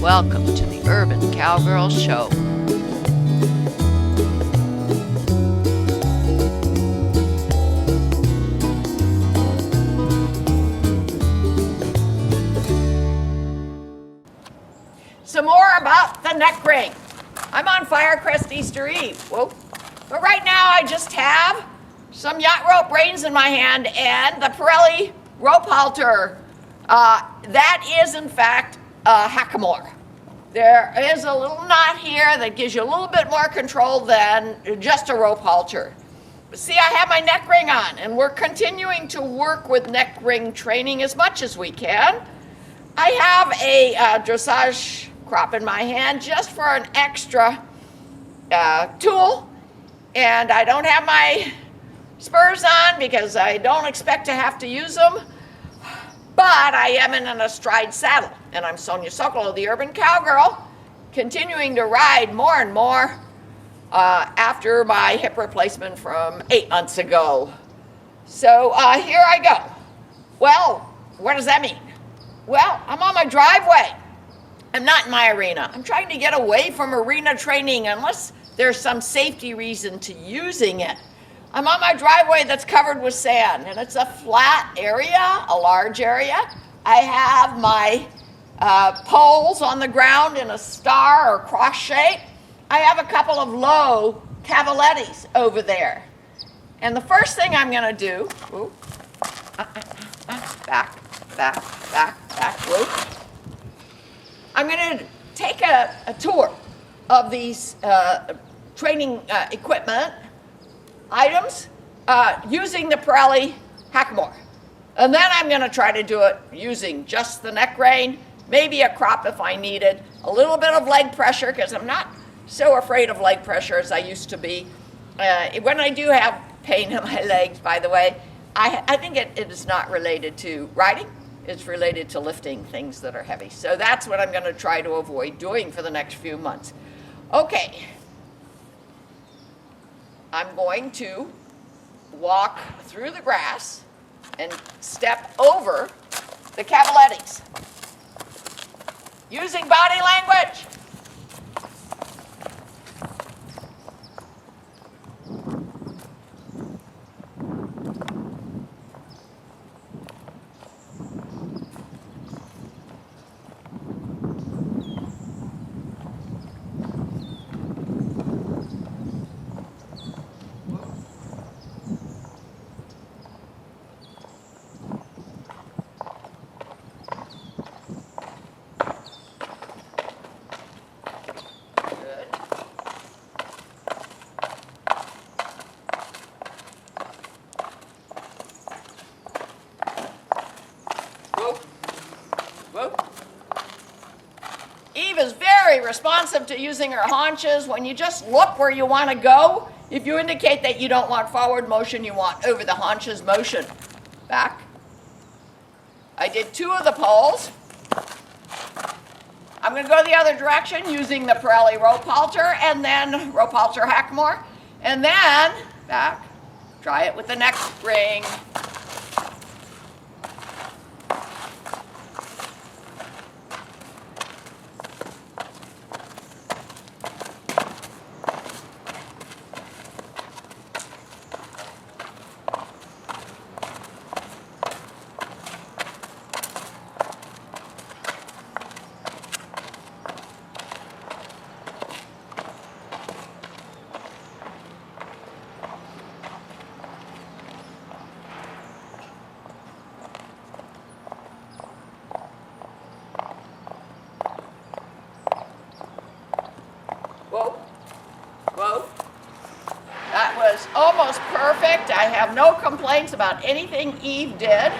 welcome to the Urban Cowgirl Show. Some more about the neck ring. I'm on Firecrest Easter Eve. Whoa. But right now I just have some yacht rope reins in my hand and the Pirelli rope halter. That is in fact a hackamore. There is a little knot here that gives you a little bit more control than just a rope halter. But see, I have my neck ring on and we're continuing to work with neck ring training as much as we can. I have a dressage crop in my hand just for an extra tool, and I don't have my spurs on because I don't expect to have to use them, but I am in an astride saddle, and I'm Sonia Sokolow, the Urban Cowgirl, continuing to ride more and more after my hip replacement from 8 months ago. So here I go. Well, what does that mean? Well, I'm on my driveway. I'm not in my arena. I'm trying to get away from arena training unless there's some safety reason to using it. I'm on my driveway that's covered with sand, and it's a flat area, a large area. I have my poles on the ground in a star or cross shape. I have a couple of low cavalettis over there. And the first thing I'm going to do, back, whoop. I'm going to take a tour of these training equipment items using the Pirelli hackamore. And then I'm going to try to do it using just the neck rein, maybe a crop if I needed, a little bit of leg pressure because I'm not so afraid of leg pressure as I used to be. When I do have pain in my legs, by the way, I think it is not related to riding. It's related to lifting things that are heavy. So that's what I'm going to try to avoid doing for the next few months. Okay. I'm going to walk through the grass and step over the cavalettis using body language. Eve is very responsive to using her haunches. When you just look where you want to go, if you indicate that you don't want forward motion, you want over the haunches motion. Back. I did 2 of the poles. I'm going to go the other direction using the Pirelli rope halter and then rope halter hackamore. And then, back, try it with the neck ring. Whoa. That was almost perfect. I have no complaints about anything Eve did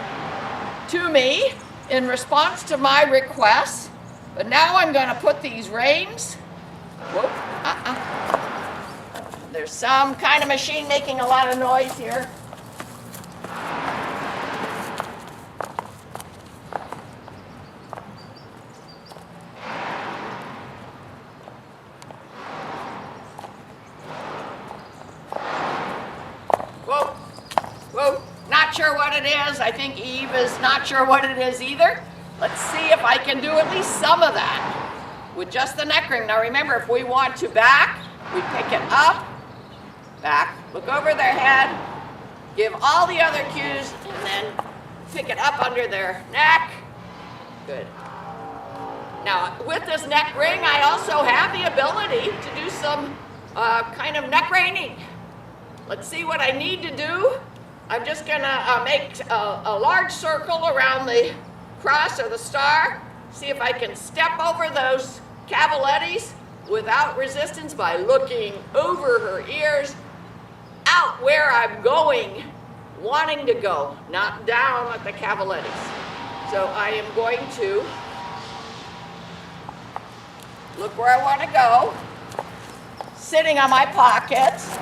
to me in response to my request. But now I'm going to put these reins. There's some kind of machine making a lot of noise here. Whoa, not sure what it is. I think Eve is not sure what it is either. Let's see if I can do at least some of that. with just the neck ring. Now remember, if we want to back, we pick it up, back, look over their head, give all the other cues, and then pick it up under their neck. Good. Now, with this neck ring, I also have the ability to do some kind of neck reining. Let's see what I need to do. I'm just gonna make a large circle around the cross or the star. See if I can step over those cavalettis without resistance by looking over her ears, out where I'm going, wanting to go, not down at the cavalettis. So I am going to look where I want to go, sitting on my pockets.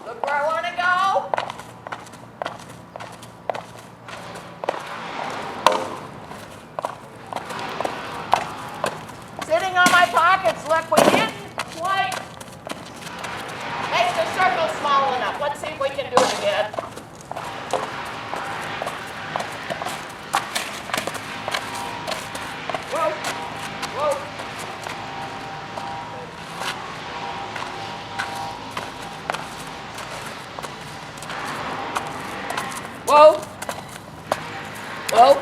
Look where I want to go. Sitting on my pockets, look, we didn't quite make the circle small enough. Let's see if we can do it again. Whoa, whoa. Whoa. Whoa.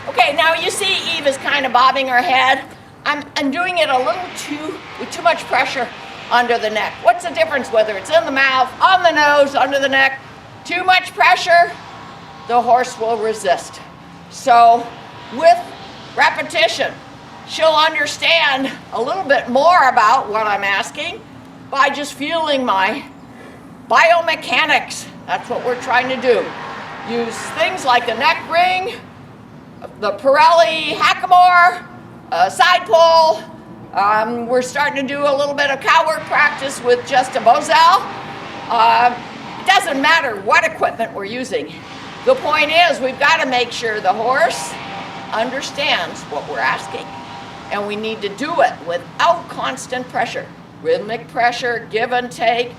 Okay, now you see Eve is kind of bobbing her head. I'm doing it a little with too much pressure under the neck. What's the difference whether it's in the mouth, on the nose, under the neck? Too much pressure, the horse will resist. So with repetition, she'll understand a little bit more about what I'm asking by just feeling my biomechanics. That's what we're trying to do. Use things like the neck ring, the Pirelli hackamore, side pull. We're starting to do a little bit of cow work practice with just a Boselle. It doesn't matter what equipment we're using. The point is we've got to make sure the horse understands what we're asking. And we need to do it without constant pressure. Rhythmic pressure, give and take,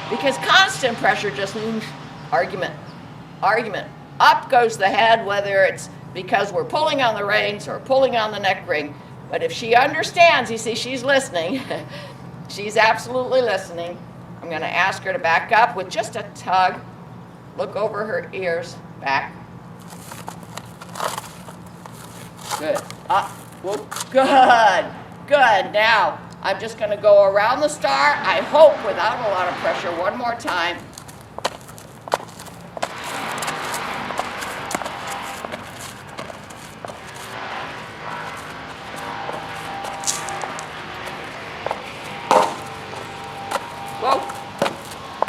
because constant pressure just means argument. Up goes the head, whether it's because we're pulling on the reins or pulling on the neck ring. But if she understands, you see, she's listening. She's absolutely listening. I'm going to ask her to back up with just a tug. Look over her ears, back. Good. Up. Whoop. Good. Now, I'm just going to go around the star, I hope without a lot of pressure, one more time.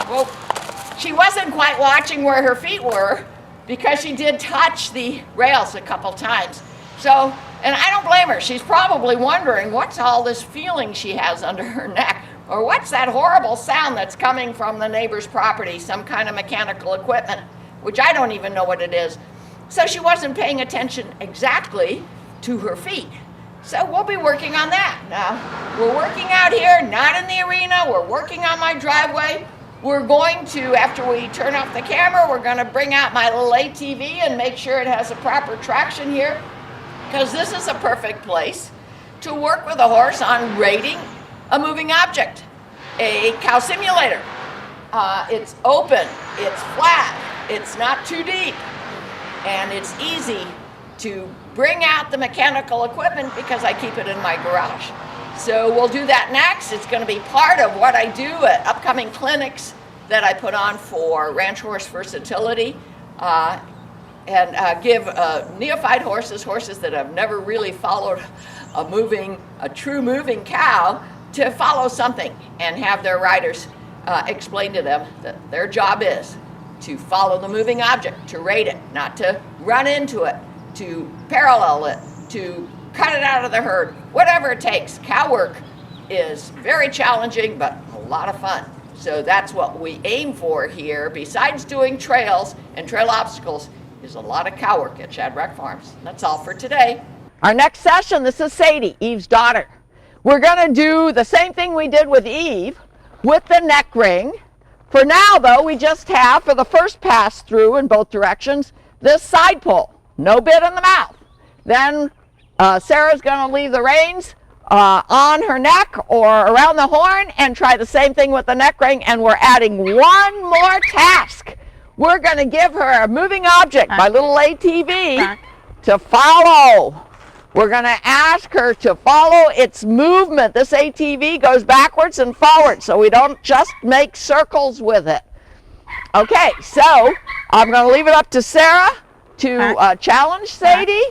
Whoa. She wasn't quite watching where her feet were because she did touch the rails a couple times. So, and I don't blame her. She's probably wondering what's all this feeling she has under her neck, or what's that horrible sound that's coming from the neighbor's property, some kind of mechanical equipment, which I don't even know what it is. So she wasn't paying attention exactly to her feet. So we'll be working on that. Now, we're working out here, not in the arena. We're working on my driveway. We're going to, after we turn off the camera, we're going to bring out my little ATV and make sure it has a proper traction here, because this is a perfect place to work with a horse on rating a moving object. A cow simulator. It's open, it's flat, it's not too deep, and it's easy to bring out the mechanical equipment because I keep it in my garage. So we'll do that next. It's going to be part of what I do at upcoming clinics that I put on for ranch horse versatility, and give neophyte horses that have never really followed a true moving cow, to follow something and have their riders explain to them that their job is to follow the moving object, to rate it, not to run into it, to parallel it, to cut it out of the herd, whatever it takes. Cow work is very challenging, but a lot of fun. So that's what we aim for here. Besides doing trails and trail obstacles, is a lot of cow work at Shadrach Farms. That's all for today. Our next session, this is Sadie, Eve's daughter. We're gonna do the same thing we did with Eve with the neck ring. For now though, we just have, for the first pass through in both directions, this side pull. No bit in the mouth. Then Sarah's gonna leave the reins on her neck or around the horn and try the same thing with the neck ring, and we're adding one more task. We're going to give her a moving object, my little ATV, to follow. We're going to ask her to follow its movement. This ATV goes backwards and forwards, so we don't just make circles with it. Okay, so I'm going to leave it up to Sarah to challenge Sadie.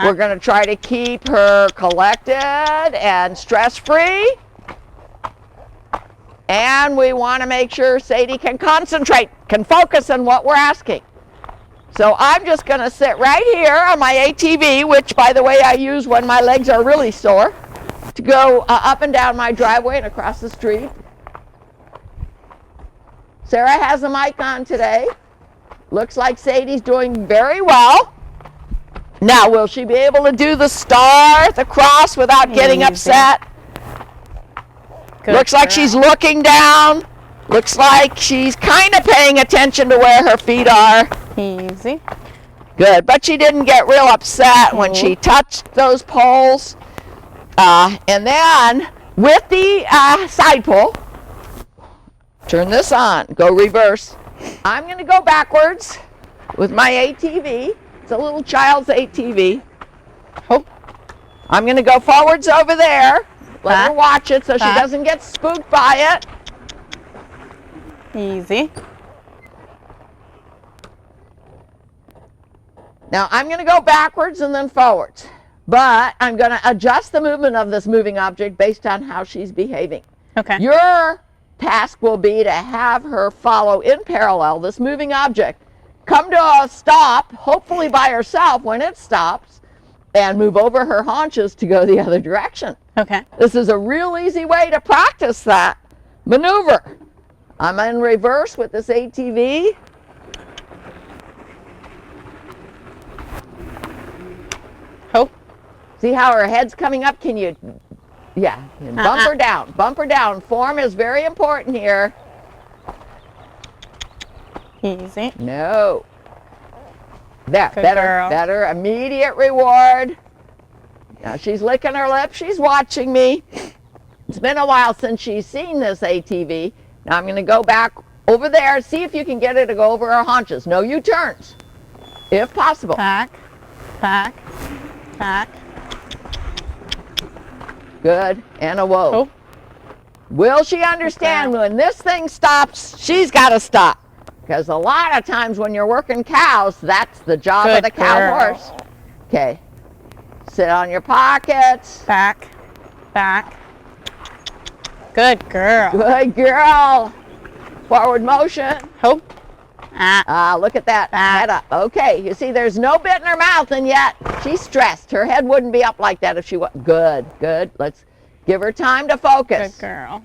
We're going to try to keep her collected and stress-free. And we want to make sure Sadie can concentrate, can focus on what we're asking. So I'm just going to sit right here on my ATV, which, by the way, I use when my legs are really sore, to go up and down my driveway and across the street. Sarah has a mic on today. Looks like Sadie's doing very well. Now, will she be able to do the star, the cross, without getting upset? Looks like she's looking down. Looks like she's kind of paying attention to where her feet are. Easy. Good, but she didn't get real upset when she touched those poles. And then, with the side pull, turn this on, go reverse. I'm going to go backwards with my ATV. It's a little child's ATV. Oh. I'm going to go forwards over there. Let her watch it so she doesn't get spooked by it. Easy. Now I'm going to go backwards and then forwards. But I'm going to adjust the movement of this moving object based on how she's behaving. Okay. Your task will be to have her follow in parallel this moving object. Come to a stop, hopefully by herself when it stops, and move over her haunches to go the other direction. Okay. This is a real easy way to practice that maneuver. I'm in reverse with this ATV. Oh. See how her head's coming up? Can you, and bump her down, bump her down. Form is very important here. Easy. No. There, Good better, girl. better. Immediate reward. Now she's licking her lips. She's watching me. It's been a while since she's seen this ATV. Now I'm going to go back over there. See if you can get her to go over her haunches. No U-turns, if possible. Back, back, back. Good. And a whoa. Oh. Will she understand when this thing stops, she's got to stop? Because a lot of times when you're working cows, that's the job of the cow horse. Okay. Sit on your pockets. Back, back. Good girl. Good girl. Forward motion. Oh. Look at that. Head up. Okay. You see, there's no bit in her mouth, and yet she's stressed. Her head wouldn't be up like that if she was. Good, good. Let's give her time to focus. Good girl.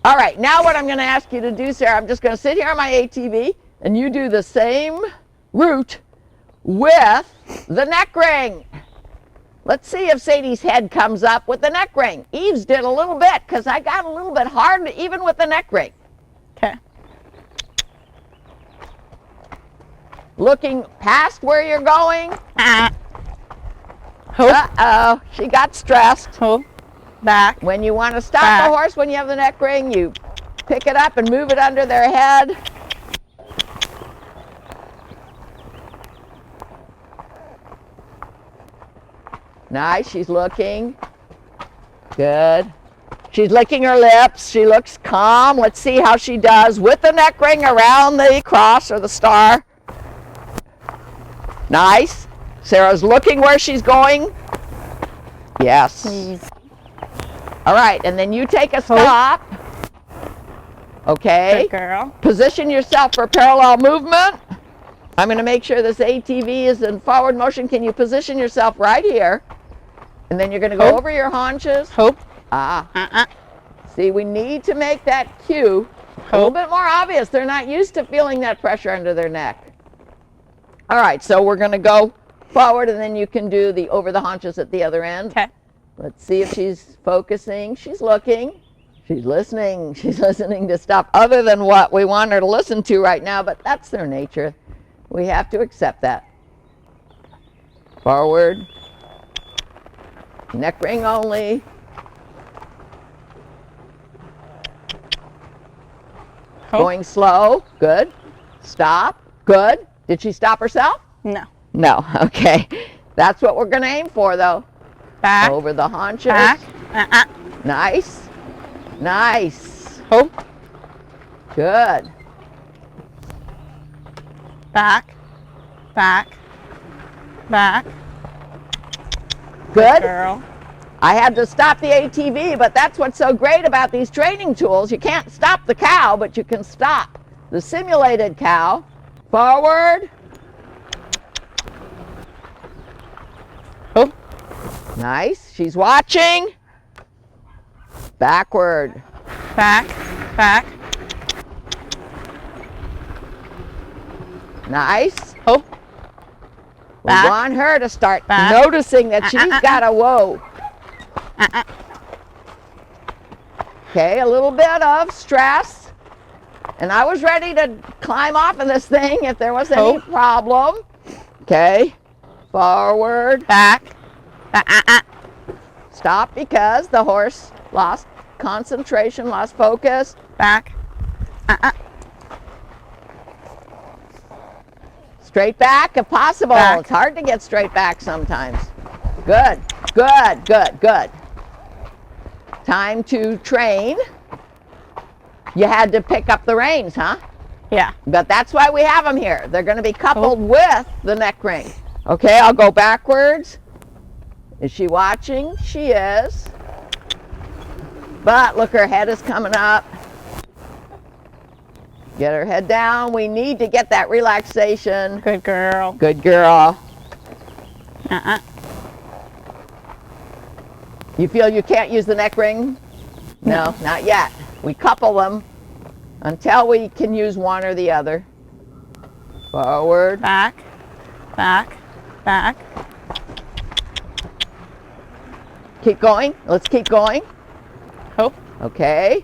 All right, now what I'm going to ask you to do, Sarah, I'm just going to sit here on my ATV, and you do the same route with the neck ring. Let's see if Sadie's head comes up with the neck ring. Eve's did a little bit, because I got a little bit hard even with the neck ring. Okay. Looking past where you're going. Oh. Uh-oh, she got stressed. Oh. Back. When you want to stop the horse when you have the neck ring, you pick it up and move it under their head. Nice, she's looking. Good. She's licking her lips. She looks calm. Let's see how she does with the neck ring around the cross or the star. Nice. Sarah's looking where she's going. Yes. Please. All right, and then you take a stop. Okay. Good girl. Position yourself for parallel movement. I'm going to make sure this ATV is in forward motion. Can you position yourself right here? And then you're going to go over your haunches. Hope. Ah. See, we need to make that cue a little bit more obvious. They're not used to feeling that pressure under their neck. All right, so we're going to go forward, and then you can do the over the haunches at the other end. Okay. Let's see if she's focusing. She's looking. She's listening. She's listening to stuff other than what we want her to listen to right now, but that's their nature. We have to accept that. Forward. Neck ring only. Going slow. Good. Stop. Good. Did she stop herself? No. No. Okay. That's what we're going to aim for, though. Back. Over the haunches. Back. Nice. Nice. Hope. Good. Back. Back. Back. Good. Girl. I had to stop the ATV, but that's what's so great about these training tools. You can't stop the cow, but you can stop the simulated cow. Forward. Hope. Nice. She's watching. Backward. Back. Back. Nice. Hope. We Back. want her to start Back. noticing that she's got a whoa. Okay, a little bit of stress. And I was ready to climb off of this thing if there was any problem. Okay, forward. Back. Stop because the horse lost concentration, lost focus. Back. Straight back if possible. Back. It's hard to get straight back sometimes. Good, good, good, good. Time to train. You had to pick up the reins, huh? Yeah. But that's why we have them here. They're going to be coupled with the neck ring. Okay, I'll go backwards. Is she watching? She is. But look, her head is coming up. Get her head down. We need to get that relaxation. Good girl. Good girl. You feel you can't use the neck ring? No, not yet. We couple them until we can use one or the other. Forward. Back. Back. Back. Keep going. Let's keep going. Hope. Okay.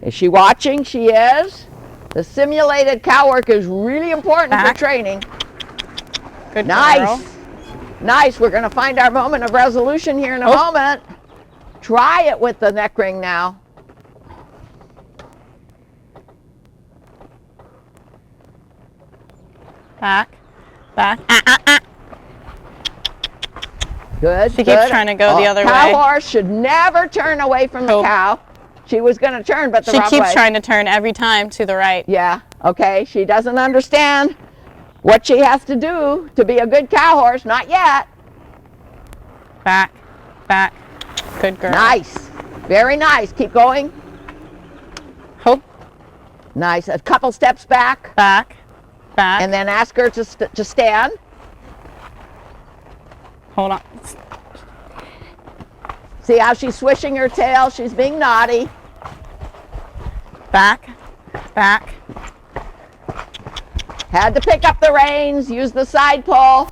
Is she watching? She is. The simulated cow work is really important for training. Good Nice. girl. Nice. We're going to find our moment of resolution here in a moment. Try it with the neck ring now. Back. Back. Good. She keeps trying to go the other way. Cow horse should never turn away from the cow. She was going to turn, but the wrong way. She keeps trying to turn every time to the right. Yeah. Okay. She doesn't understand what she has to do to be a good cow horse. Not yet. Back. Back. Good girl. Nice. Very nice. Keep going. Hope. Nice. A couple steps back. Back. Back. And then ask her to stand. Hold on. See how she's swishing her tail? She's being naughty. Back. Back. Had to pick up the reins, use the side pull.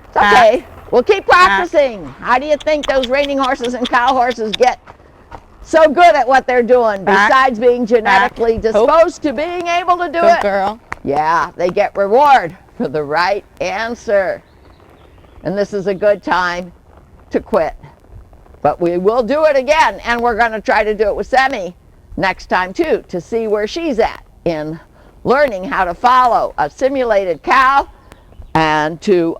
It's okay. We'll keep practicing. How do you think those reining horses and cow horses get so good at what they're doing, besides being genetically disposed to being able to do it? Good girl. Yeah, they get reward for the right answer. And this is a good time to quit. But we will do it again, and we're going to try to do it with Semi next time too, to see where she's at in learning how to follow a simulated cow and to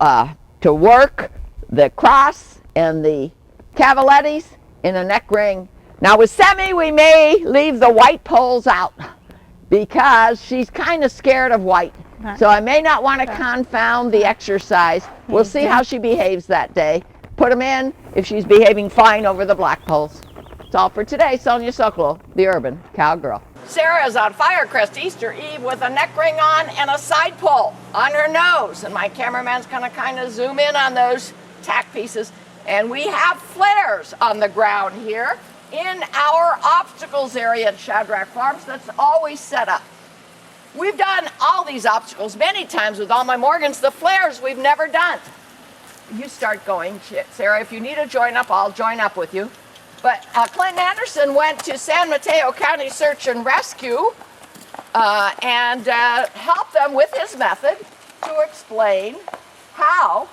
work the cross and the cavalettis in a neck ring. Now with Semi, we may leave the white poles out because she's kind of scared of white. So I may not want to confound the exercise. We'll see how she behaves that day. Put them in if she's behaving fine over the black poles. That's all for today. Sonia Sokolow, the Urban Cowgirl. Sarah is on Firecrest Easter Eve with a neck ring on and a side pull on her nose. And my cameraman's gonna kind of zoom in on those tack pieces. And we have flares on the ground here in our obstacles area at Shadrach Farms that's always set up. We've done all these obstacles many times with all my Morgans. The flares we've never done. You start going, Sarah. If you need to join up, I'll join up with you. But Clinton Anderson went to San Mateo County Search and Rescue and helped them with his method to explain how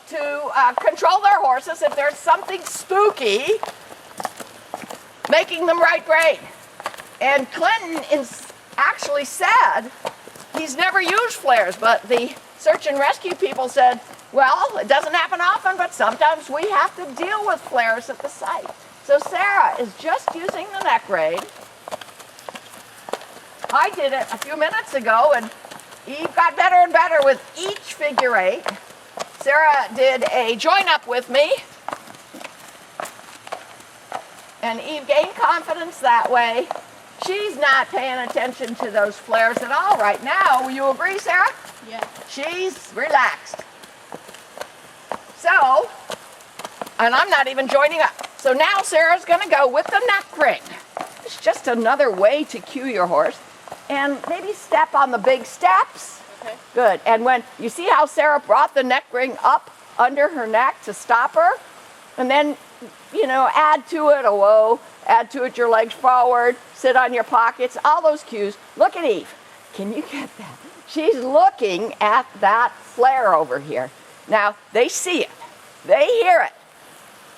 to control their horses if there's something spooky making them right brain. And Clinton actually said he's never used flares, but the search and rescue people said, well, it doesn't happen often, but sometimes we have to deal with flares at the site. So Sarah is just using the neck ring. I did it a few minutes ago, and Eve got better and better with each figure eight. Sarah did a join up with me, and Eve gained confidence that way. She's not paying attention to those flares at all right now. Will you agree, Sarah? Yeah. She's relaxed. So, and I'm not even joining up. So now Sarah's gonna go with the neck ring. It's just another way to cue your horse. And maybe step on the big steps. Okay. Good. And when you see how Sarah brought the neck ring up under her neck to stop her, and then, you know, add to it a whoa, add to it your legs forward, sit on your pockets, all those cues. Look at Eve. Can you get that? She's looking at that flare over here. Now, they see it. They hear it.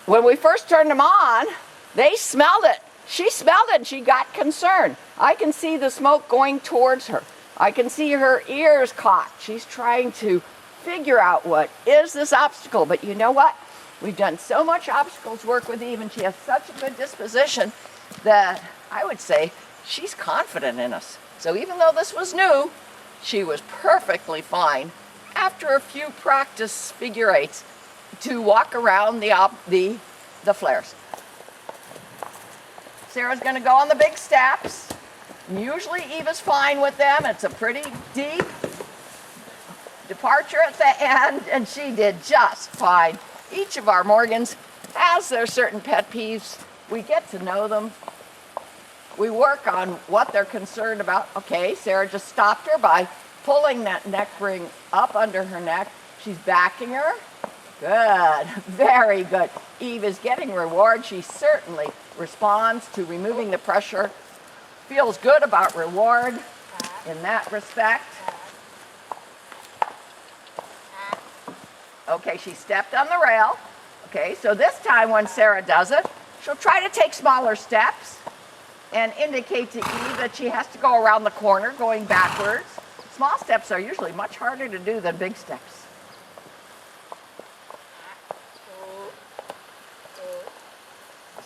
When we first turned them on, they smelled it. She smelled it and she got concerned. I can see the smoke going towards her. I can see her ears cocked. She's trying to figure out what is this obstacle. But you know what? We've done so much obstacles work with Eve, and she has such a good disposition that I would say she's confident in us. So even though this was new, she was perfectly fine after a few practice figure eights to walk around the flares. Sarah's going to go on the big steps. Usually Eve is fine with them. It's a pretty deep departure at the end, and she did just fine. Each of our Morgans has their certain pet peeves. We get to know them. We work on what they're concerned about. Okay, Sarah just stopped her by pulling that neck ring up under her neck. She's backing her. Good, very good. Eve is getting reward. She certainly responds to removing the pressure. Feels good about reward in that respect. Okay, she stepped on the rail. Okay, so this time when Sarah does it, she'll try to take smaller steps and indicate to Eve that she has to go around the corner going backwards. Small steps are usually much harder to do than big steps.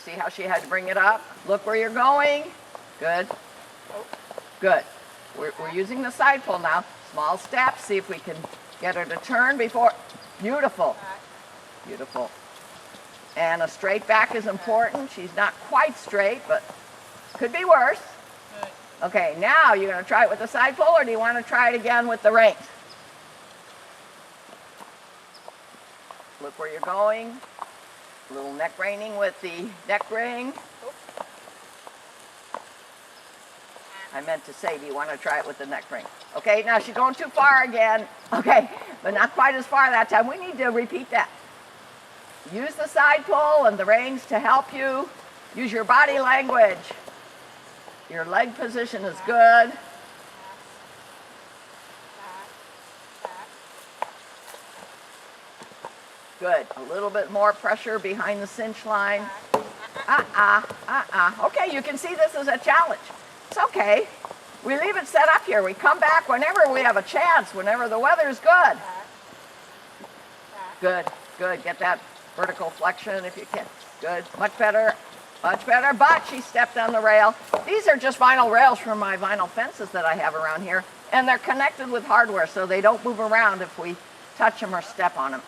See how she had to bring it up? Look where you're going. Good. Good. We're using the side pull now. Small steps. See if we can get her to turn before. Beautiful. Beautiful. And a straight back is important. She's not quite straight, but could be worse. Okay, now you're going to try it with the side pull, or do you want to try it again with the reins? Look where you're going. A little neck reining with the neck ring. I meant to say, do you want to try it with the neck ring? Okay, now she's going too far again. Okay, but not quite as far that time. We need to repeat that. Use the side pull and the reins to help you. Use your body language. Your leg position is good. Good. A little bit more pressure behind the cinch line. Okay, you can see this is a challenge. It's okay. We leave it set up here. We come back whenever we have a chance, whenever the weather's good. Good, good. Get that vertical flexion if you can. Good. Much better. Much better. But she stepped on the rail. These are just vinyl rails from my vinyl fences that I have around here. And they're connected with hardware, so they don't move around if we touch them or step on them.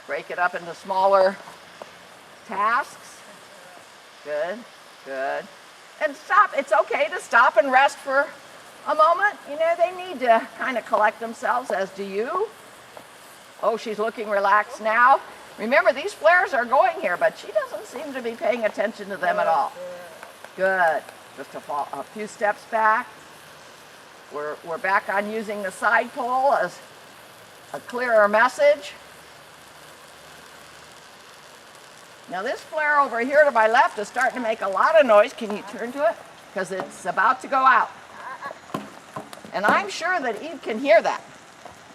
Break it up into smaller tasks. Good, good. And stop. It's okay to stop and rest for a moment. You know, they need to kind of collect themselves, as do you. Oh, she's looking relaxed now. Remember, these flares are going here, but she doesn't seem to be paying attention to them at all. Good. Just a few steps back. We're back on using the side pole as a clearer message. Now this flare over here to my left is starting to make a lot of noise. Can you turn to it? Because it's about to go out. And I'm sure that Eve can hear that,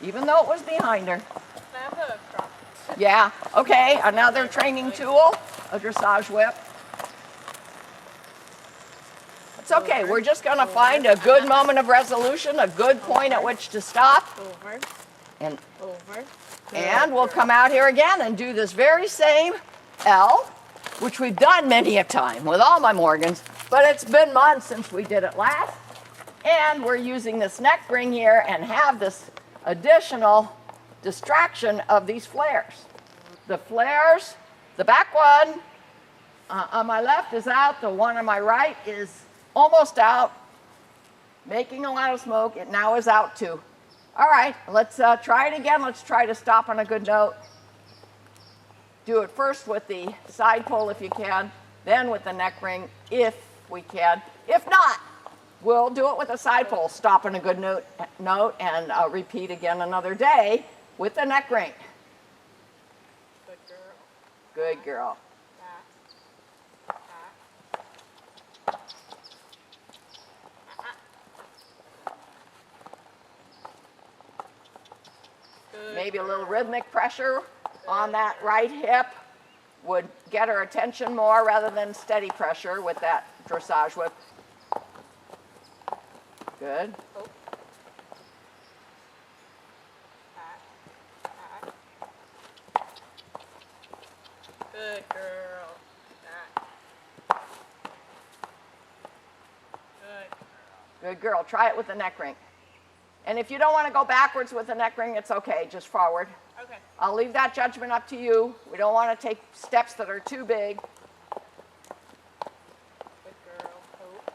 even though it was behind her. Yeah, okay, another training tool, a dressage whip. It's okay, we're just gonna find a good moment of resolution, a good point at which to stop. And we'll come out here again and do this very same L, which we've done many a time with all my Morgans, but it's been months since we did it last. And we're using this neck ring here and have this additional distraction of these flares. The flares, the back one on my left is out, the one on my right is almost out, making a lot of smoke. It now is out too. All right, let's try it again. Let's try to stop on a good note. Do it first with the side pole if you can, then with the neck ring if we can. If not, we'll do it with a side pole. Stop on a good note and repeat again another day with the neck ring. Good girl. Good girl. Maybe a little rhythmic pressure on that right hip would get her attention more rather than steady pressure with that dressage whip. Good. Good girl. Good girl. Try it with the neck ring. And if you don't want to go backwards with the neck ring, it's okay. Just forward. Okay. I'll leave that judgment up to you. We don't want to take steps that are too big. Good girl. Hope.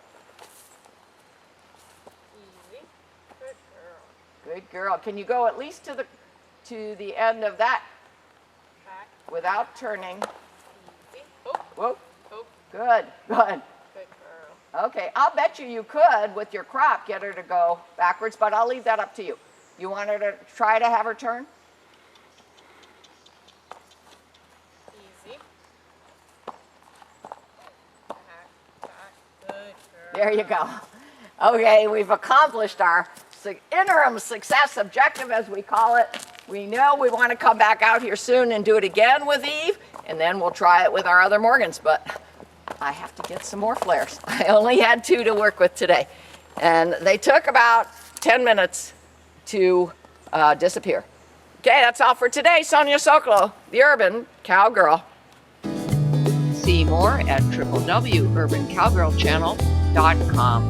Easy. Good girl. Good girl. Can you go at least to the end of that Back. without turning? Easy. Hope. Whoop. Hope. Good. Good. Good girl. Okay. I'll bet you could, with your crop, get her to go backwards, but I'll leave that up to you. You want her to try to have her turn? Easy. Good girl. There you go. Okay, we've accomplished our interim success objective, as we call it. We know we want to come back out here soon and do it again with Eve, and then we'll try it with our other Morgans, but I have to get some more flares. I only had 2 to work with today, and they took about 10 minutes to disappear. Okay, that's all for today. Sonia Sokolow, the Urban Cowgirl. See more at www.urbancowgirlchannel.com.